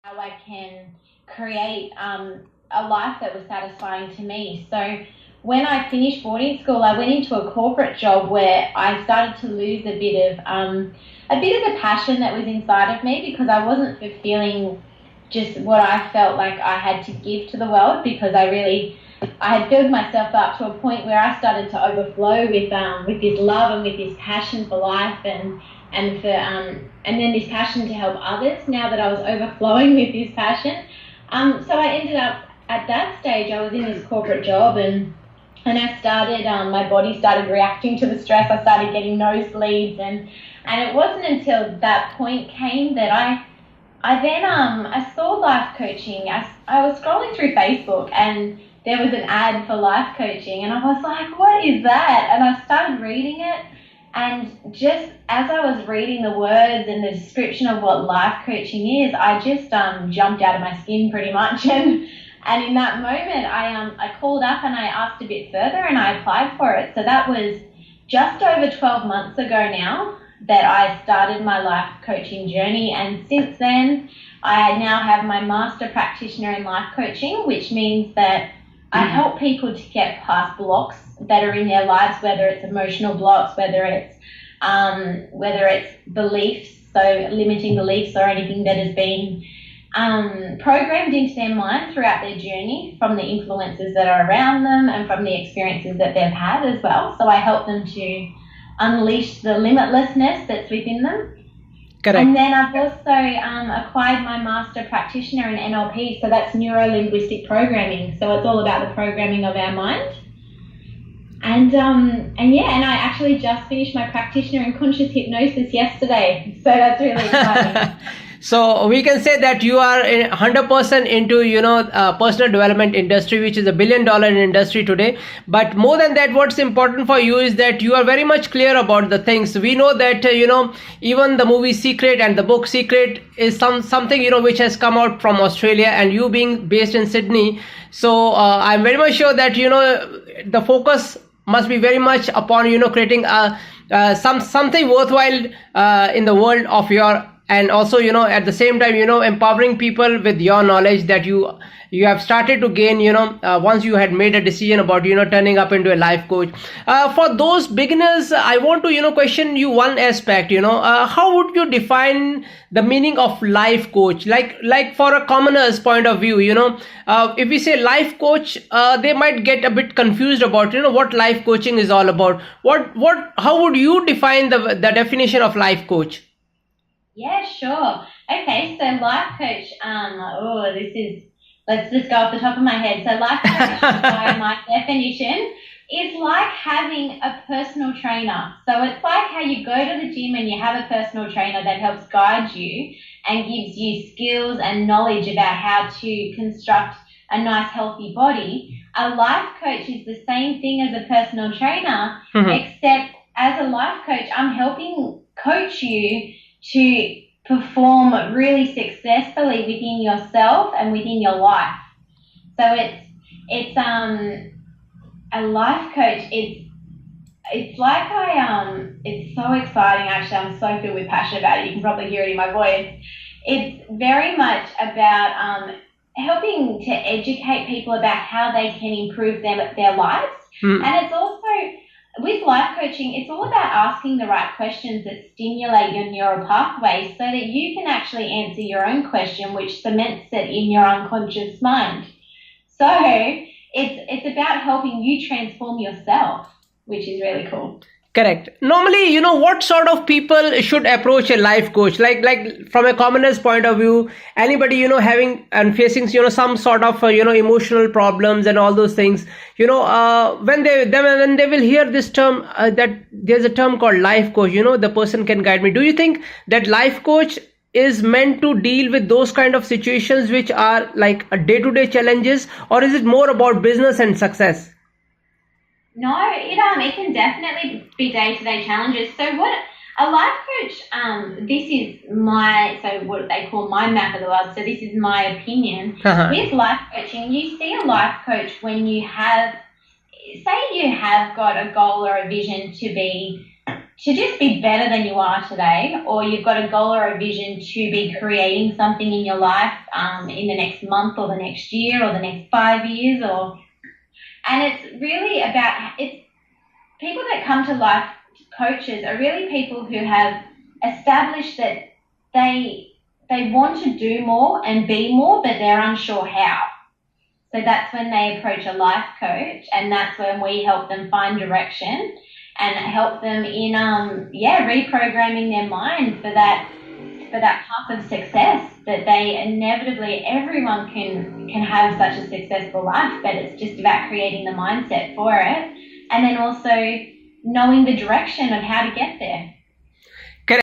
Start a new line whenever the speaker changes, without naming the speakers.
how I can create a life that was satisfying to me. So when I finished boarding school, I went into a corporate job where I started to lose a bit of the passion that was inside of me, because I wasn't fulfilling just what I felt like I had to give to the world, because I had built myself up to a point where I started to overflow with this love and with this passion for life and then this passion to help others. Now that I was overflowing with this passion, so I ended up at that stage. I was in this corporate job and I started, my body started reacting to the stress. I started getting nosebleeds, and it wasn't until that point came that I saw life coaching. I was scrolling through Facebook and there was an ad for life coaching, and I was like, what is that? And I started reading it, and just as I was reading the words and the description of what life coaching is, I just jumped out of my skin pretty much. And in that moment, I called up and I asked a bit further and I applied for it. So that was just over 12 months ago now that I started my life coaching journey. And since then, I now have my master practitioner in life coaching, which means that I help people to get past blocks that are in their lives, whether it's emotional blocks, whether it's beliefs, so limiting beliefs or anything that has been programmed into their mind throughout their journey from the influences that are around them and from the experiences that they've had as well. So I help them to unleash the limitlessness that's within them.
Correct.
And then I've also acquired my master practitioner in NLP, so that's neuro-linguistic programming. So it's all about the programming of our mind. And I actually just finished my practitioner in conscious hypnosis yesterday, so that's really exciting.
So we can say that you are 100% into, personal development industry, which is $1 billion industry today. But more than that, what's important for you is that you are very much clear about the things. We know that, even the movie Secret and the book Secret is something, which has come out from Australia, and you being based in Sydney. So I'm very much sure that, the focus must be very much upon, creating something worthwhile in the world of your. And also, at the same time, empowering people with your knowledge that you have started to gain, once you had made a decision about, turning up into a life coach. For those beginners, I want to, question you one aspect, how would you define the meaning of life coach? Like for a commoner's point of view, if we say life coach, they might get a bit confused about, what life coaching is all about. How would you define the definition of life coach?
Yeah, sure. Okay, so life coach, let's just go off the top of my head. So life coach, by my definition, is like having a personal trainer. So it's like how you go to the gym and you have a personal trainer that helps guide you and gives you skills and knowledge about how to construct a nice, healthy body. A life coach is the same thing as a personal trainer, except as a life coach, I'm helping coach you to perform really successfully within yourself and within your life. So it's a life coach. It's like it's so exciting. Actually, I'm so filled with passion about it. You can probably hear it in my voice. It's very much about helping to educate people about how they can improve their lives, and it's also, with life coaching, it's all about asking the right questions that stimulate your neural pathways so that you can actually answer your own question, which cements it in your unconscious mind. So it's about helping you transform yourself, which is really cool.
Correct. Normally, what sort of people should approach a life coach? Like from a commoner's point of view, anybody, having and facing, some sort of, emotional problems and all those things, when they will hear this term, that there's a term called life coach, the person can guide me. Do you think that life coach is meant to deal with those kind of situations which are like a day-to-day challenges, or is it more about business and success?
No, it can definitely be day-to-day challenges. So what a life coach, this is what they call my map of the world. So this is my opinion. With life coaching, you see a life coach when you have got a goal or a vision to be to just be better than you are today, or you've got a goal or a vision to be creating something in your life in the next month or the next year or the next 5 years, and it's really about, it's people that come to life coaches are really people who have established that they want to do more and be more, but they're unsure how. So that's when they approach a life coach, and that's when we help them find direction and help them in reprogramming their mind for that path of success, that they inevitably, everyone can have such a successful life, but it's just about creating the mindset for it, and then also knowing the direction of how to get there.